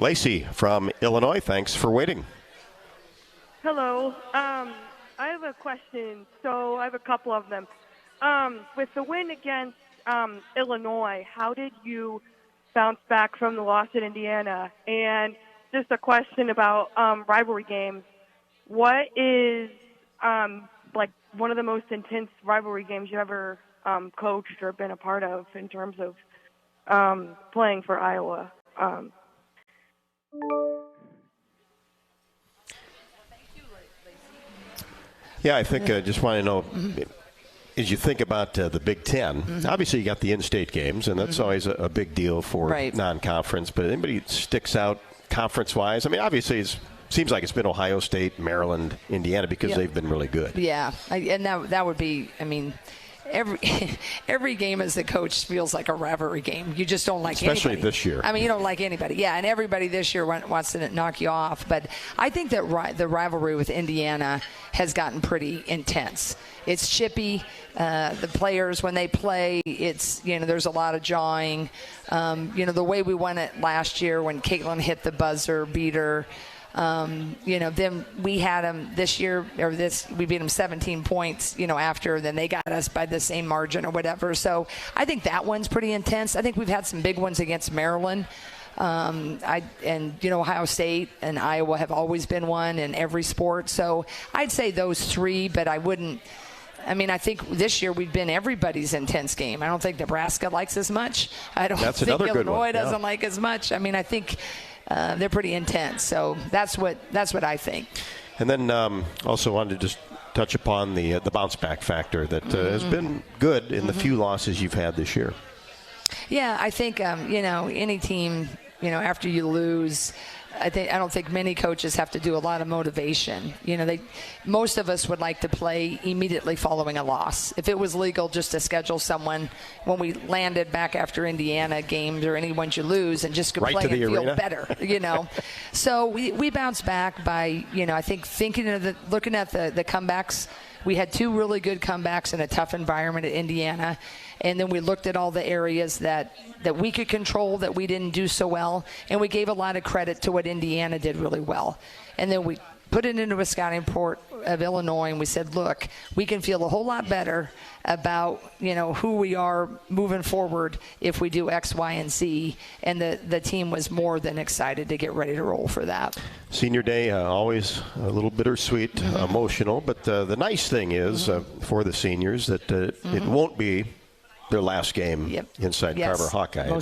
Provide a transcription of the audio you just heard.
Lacey from Illinois, thanks for waiting. Hello. I have a question. So I have a couple of them. With the win against Illinois, how did you bounce back from the loss at Indiana? And just a question about rivalry games. What is like one of the most intense rivalry games you ever coached or been a part of in terms of playing for Iowa? Yeah, I think I just want to know, as you think about the Big Ten, obviously you got the in-state games, and that's always a big deal for non-conference. But anybody sticks out conference-wise? I mean, obviously it seems like it's been Ohio State, Maryland, Indiana, because they've been really good. Yeah, and that would be, I mean, every game as a coach feels like a rivalry game. You just don't like especially anybody. This year. I mean, you don't like anybody. Yeah, and everybody this year wants to knock you off. But I think that the rivalry with Indiana has gotten pretty intense. It's chippy. The players, when they play, it's, there's a lot of jawing. The way we won it last year when Caitlin hit the buzzer beater. Then we had them this year, we beat them 17 points, after, then they got us by the same margin or whatever. So I think that one's pretty intense. I think we've had some big ones against Maryland. Ohio State and Iowa have always been one in every sport. So I'd say those three, but I think this year we've been everybody's intense game. I don't think Nebraska likes as much. I don't That's think another good Illinois one. doesn't like as much. I mean, I think they're pretty intense. So that's what I think. And then also wanted to just touch upon the bounce back factor that has been good in the few losses you've had this year. Yeah, I think any team, after you lose, I don't think many coaches have to do a lot of motivation. Most of us would like to play immediately following a loss. If it was legal just to schedule someone when we landed back after Indiana games or any ones you lose and just go play and feel better, So we bounced back by, I think looking at the comebacks. We had two really good comebacks in a tough environment at Indiana. And then we looked at all the areas that we could control that we didn't do so well. And we gave a lot of credit to what Indiana did really well. And then we put it into a scouting report of Illinois, and we said, look, we can feel a whole lot better about, who we are moving forward if we do X, Y, and Z. And the team was more than excited to get ready to roll for that. Senior day, always a little bittersweet, emotional. But the nice thing is for the seniors that it won't be their last game inside Carver Hawkeye.